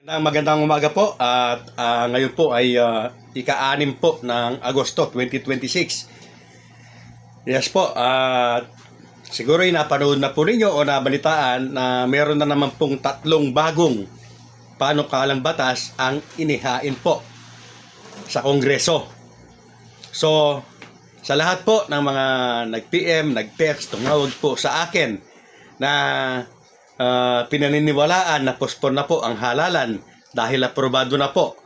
Magandang umaga po at ngayon po ay ika-6 po ng Agosto 2026. Yes po, at siguro ay napanood na po ninyo o nabalitaan na meron na naman pong 3 bagong panukalang batas ang inihain po sa Kongreso. So, sa lahat po ng mga nag-PM, nag-text, tumawag po sa akin na pinaniniwalaan na postpone na po ang halalan dahil aprobado na po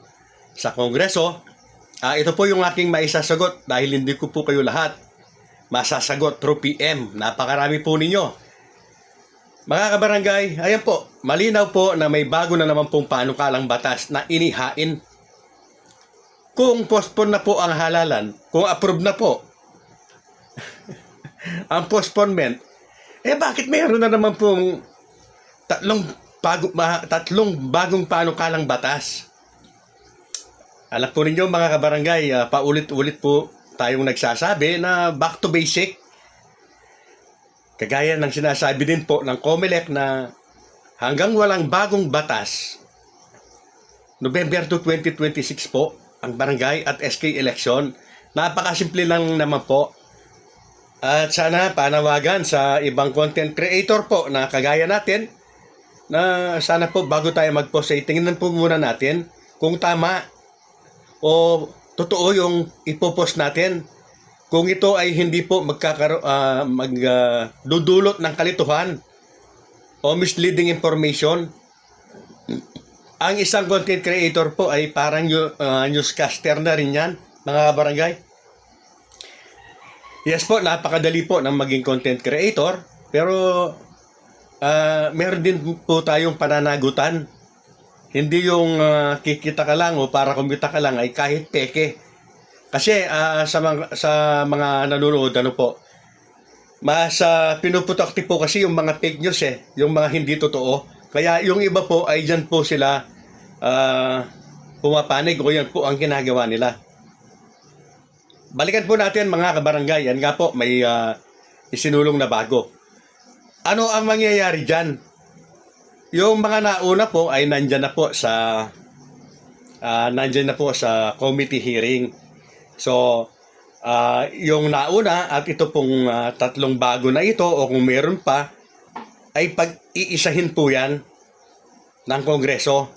sa Kongreso. Ito po yung aking maisasagot dahil hindi ko po kayo lahat masasagot through PM. Napakarami po ninyo. Mga kabarangay, ayan po, malinaw po na may bago na naman pong panukalang batas na inihain. Kung postpone na po ang halalan, kung approve na po ang postponement, bakit mayroon na naman pong tatlong bagong panukalang batas? Alam po ninyo mga kabarangay, paulit-ulit po tayong nagsasabi na back to basic. Kagaya ng sinasabi din po ng COMELEC na hanggang walang bagong batas, November 2, 2026 po, ang barangay at SK election, napakasimple lang naman po. At sana panawagan sa ibang content creator po na kagaya natin, na sana po bago tayo mag-post ay tingnan po muna natin kung tama o totoo yung ipopost natin. Kung ito ay hindi po magdudulot ng kalituhan o misleading information. Ang isang content creator po ay parang newscaster na rin yan, mga barangay. Yes po, napakadali po ng maging content creator, pero meron din po tayong pananagutan. Hindi yung kikita ka lang o para kumita ka lang ay kahit peke. Kasi sa mga nanonood, mas pinuputok po kasi yung mga fake news yung mga hindi totoo. Kaya yung iba po ay dyan po sila pumapanig o yan po ang ginagawa nila. Balikan po natin mga kabarangay, yan nga po may isinulong na bago. Ano ang mangyayari dyan? Yung mga nauna po ay nandyan na po sa committee hearing. So, yung nauna at ito pong 3 bago na ito o kung meron pa ay pag-iisahin po yan ng Kongreso.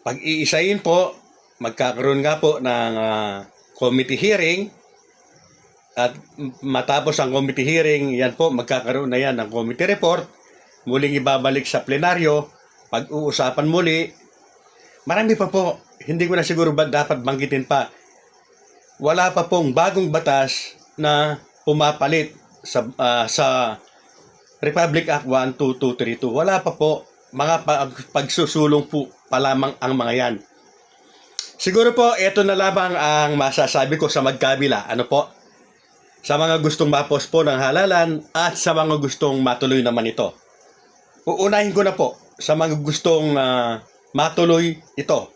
Pag-iisahin po, magkakaroon nga po ng committee hearing. At matapos ang committee hearing, yan po, magkakaroon na yan ng committee report. Muling ibabalik sa plenaryo, pag-uusapan muli. Marami pa po, hindi ko na siguro dapat banggitin pa. Wala pa pong bagong batas na pumapalit sa Republic Act 12232. Wala pa po, mga pagsusulong po pa lamang ang mga yan. Siguro po, ito na lamang ang masasabi ko sa magkabila. Ano po? Sa mga gustong ma-postpone ng halalan at sa mga gustong matuloy naman ito. Uunahin ko na po sa mga gustong matuloy ito.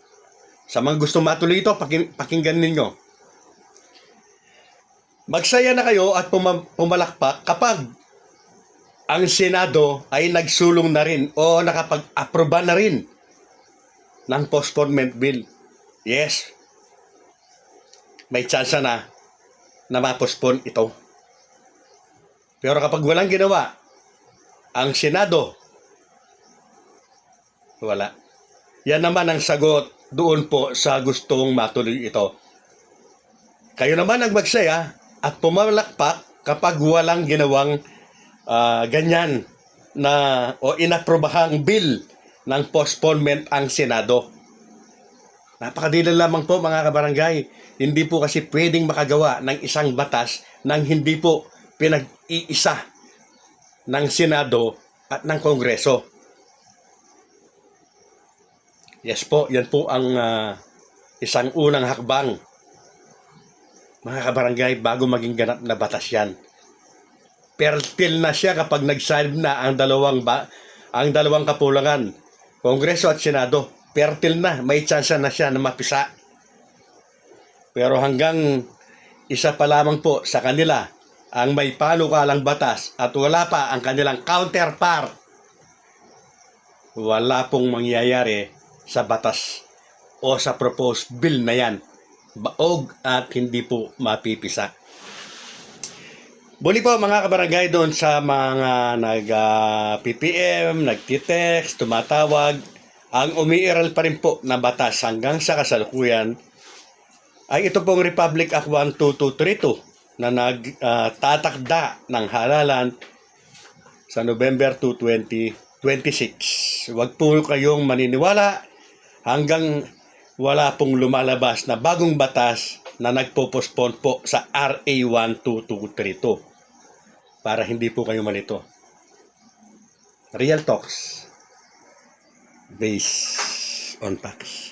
Sa mga gustong matuloy ito, pakinggan ninyo. Magsaya na kayo at pumalakpak kapag ang Senado ay nagsulong na rin o nakapag-aproba na rin ng postponement bill. Yes, may chance na ma-postpone ito. Pero kapag walang ginawa ang Senado, wala. Yan naman ang sagot doon po sa gustong matuloy ito. Kayo naman ang magsaya at pumalakpak kapag walang ginawang ganyan na o inaprobahang bill ng postponement ang Senado. Napakadali lamang po mga kabarangay. Hindi po kasi pwedeng makagawa ng isang batas nang hindi po pinag-iisa ng Senado at ng Kongreso. Yes po, yan po ang isang unang hakbang. Mga kabarangay, bago maging ganap na batas yan. Pertil na siya kapag nag-sign na ang dalawang kapulangan, Kongreso at Senado. Pertil na, may chance na siya na mapisa. Pero hanggang isa pa lamang po sa kanila ang may panukalang batas at wala pa ang kanilang counterpart, wala pong mangyayari sa batas o sa proposed bill na yan. Baog at hindi po mapipisa. Muli po mga kabarangay, doon sa mga nag-PPM, nagtitext, tumatawag, ang umiiral pa rin po na batas hanggang sa kasalukuyan ay ito pong Republic Act 12232 na nagtatakda ng halalan sa November 2, 2026. Huwag po kayong maniniwala hanggang wala pong lumalabas na bagong batas na nagpo-postpone po sa RA 12232 para hindi po kayo malito. Real talks based on facts.